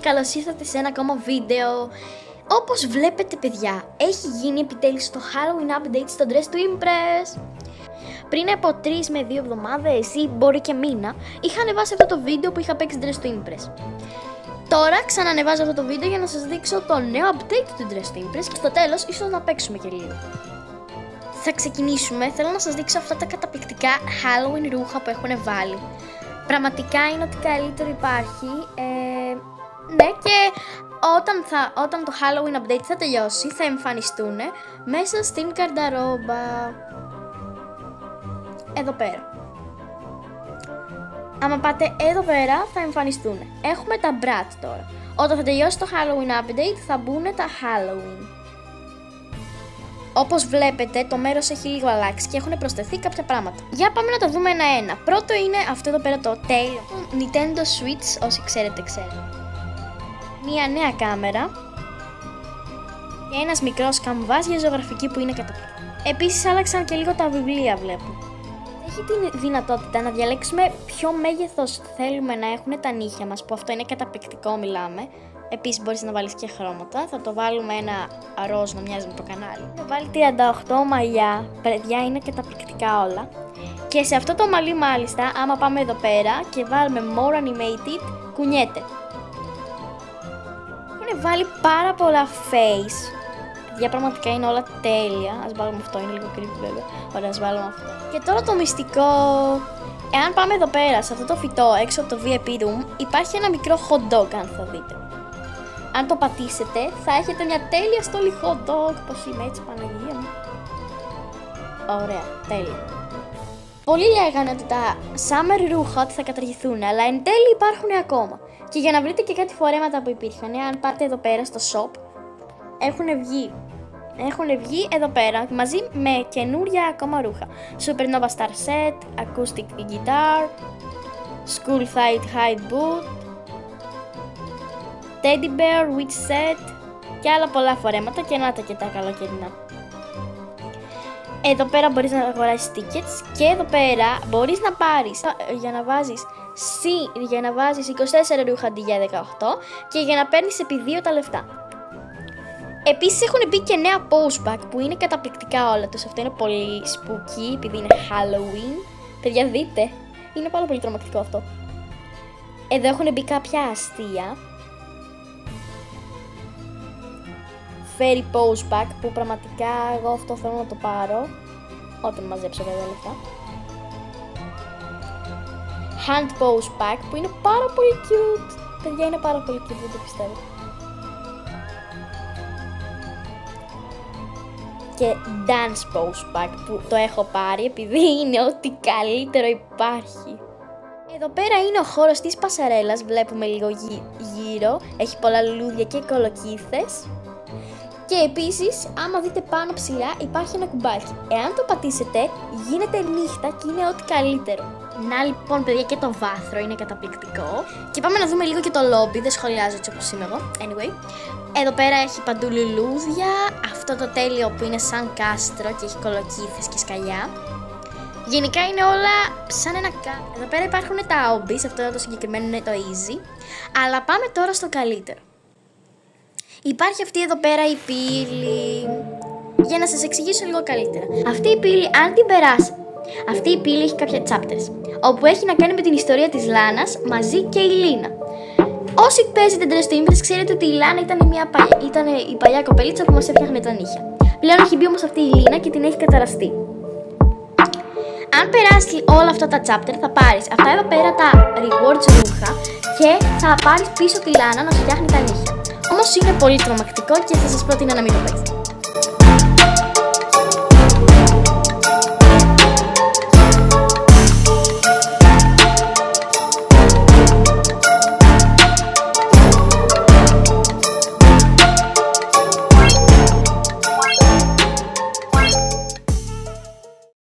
καλώς ήρθατε σε ένα ακόμα βίντεο. Όπως βλέπετε παιδιά, έχει γίνει επιτέλους το Halloween update στο Dress to Impress. Πριν από 3 με 2 εβδομάδες ή μπορεί και μήνα, είχα ανεβάσει αυτό το βίντεο που είχα παίξει Dress to Impress. Τώρα ξανανεβάζω αυτό το βίντεο για να σας δείξω το νέο update του Dress to Impress και στο τέλος ίσως να παίξουμε και λίγο. Θα ξεκινήσουμε, θέλω να σας δείξω αυτά τα καταπληκτικά Halloween ρούχα που έχουν βάλει. Πραγματικά είναι ό,τι καλύτερο υπάρχει. Ναι, και όταν το Halloween update θα τελειώσει θα εμφανιστούν μέσα στην καρνταρόμπα. Εδώ πέρα. Άμα πάτε εδώ πέρα θα εμφανιστούν. Έχουμε τα Brat τώρα. Όταν θα τελειώσει το Halloween update θα μπουν τα Halloween. Όπως βλέπετε το μέρος έχει λίγο αλλάξει και έχουν προσθεθεί κάποια πράγματα. Για πάμε να τα δούμε ένα-ένα. Πρώτο είναι αυτό εδώ πέρα το τέλειο Nintendo Switch, όσοι ξέρετε. Μια νέα κάμερα και ένας μικρός καμβάς για ζωγραφική που είναι καταπληκτικό. Επίσης άλλαξαν και λίγο τα βιβλία βλέπω. Έχει τη δυνατότητα να διαλέξουμε ποιο μέγεθος θέλουμε να έχουν τα νύχια μας, που αυτό είναι καταπληκτικό μιλάμε. Επίσης μπορείς να βάλεις και χρώματα, θα το βάλουμε ένα ροζ να μοιάζει με το κανάλι. Θα βάλει 38 μαλλιά, παιδιά είναι καταπληκτικά όλα. Και σε αυτό το μαλλί μάλιστα, άμα πάμε εδώ πέρα και βάλουμε more animated, κουνιέται. Έχουν βάλει πάρα πολλά face. Για πραγματικά είναι όλα τέλεια. Ας βάλουμε αυτό, είναι λίγο creepy βέβαια. Ωραία, ας βάλουμε αυτό. Και τώρα το μυστικό. Εάν πάμε εδώ πέρα, σε αυτό το φυτό έξω από το VIP room, υπάρχει ένα μικρό hot dog, αν θα δείτε. Αν το πατήσετε, θα έχετε μια τέλεια στόλη hot dog. Πώς είμαι έτσι, Παναγία μου. Ωραία, τέλεια. Πολλοί λέγανε ότι τα summer ρούχα ότι θα καταργηθούν, αλλά εν τέλει υπάρχουν ακόμα. Και για να βρείτε και κάτι φορέματα που υπήρχαν, αν πάτε εδώ πέρα στο shop, έχουν βγει εδώ πέρα μαζί με καινούρια ακόμα ρούχα. Supernova Star Set, Acoustic Guitar, School Hide Boot, Teddy Bear Witch Set και άλλα πολλά φορέματα και να τα και τα καλοκαιρινά. Εδώ πέρα μπορείς να αγοράσεις tickets και εδώ πέρα μπορείς να πάρεις για να βάζεις 24 ρούχα αντί για 18 και για να παίρνεις επί 2 τα λεφτά. Επίσης έχουν μπει και νέα pose bag που είναι καταπληκτικά όλα τους. Αυτό είναι πολύ spooky επειδή είναι Halloween. Παιδιά δείτε, είναι πάρα πολύ τρομακτικό αυτό. Εδώ έχουν μπει κάποια αστεία. Fairy pose bag που πραγματικά εγώ αυτό θέλω να το πάρω όταν μαζέψω βέβαια λεφτά. Hand pose bag που είναι πάρα πολύ cute. Παιδιά είναι πάρα πολύ cute, δεν το πιστεύω. Και dance pose bag που το έχω πάρει επειδή είναι ό,τι καλύτερο υπάρχει. Εδώ πέρα είναι ο χώρος της πασαρέλας, βλέπουμε λίγο γύρω, έχει πολλά λουλούδια και κολοκύθες. Και επίσης, άμα δείτε πάνω ψηλά υπάρχει ένα κουμπάκι. Εάν το πατήσετε, γίνεται νύχτα και είναι ό,τι καλύτερο. Να λοιπόν παιδιά, και το βάθρο είναι καταπληκτικό. Και πάμε να δούμε λίγο και το λόμπι, δεν σχολιάζω έτσι όπως είμαι εγώ. Anyway, εδώ πέρα έχει παντού λουλούδια, αυτό το τέλειο που είναι σαν κάστρο και έχει κολοκύθες και σκαλιά. Γενικά είναι όλα σαν ένα Εδώ πέρα υπάρχουν τα hobbies, αυτό το συγκεκριμένο είναι το easy. Αλλά πάμε τώρα στο καλύτερο. Υπάρχει αυτή εδώ πέρα η πύλη. Για να σας εξηγήσω λίγο καλύτερα. Αυτή η πύλη, αν την περάσετε, αυτή η πύλη έχει κάποια chapters, όπου έχει να κάνει με την ιστορία της Λάνας μαζί και η Λίνα. Όσοι παίζετε Dress to Impress ξέρετε ότι η Λάνα ήταν η παλιά κοπελίτσα που μας έφτιαχνε τα νύχια. Πλέον έχει μπει όμως αυτή η Λίνα και την έχει καταραστεί. Αν περάσει όλα αυτά τα chapter θα πάρεις αυτά εδώ πέρα τα rewards ρούχα και θα πάρεις πίσω τη Λάνα να σου φτιάχνει τα νύχια. Όμως είναι πολύ τρομακτικό και θα σας πρότεινα να μην το παίξετε.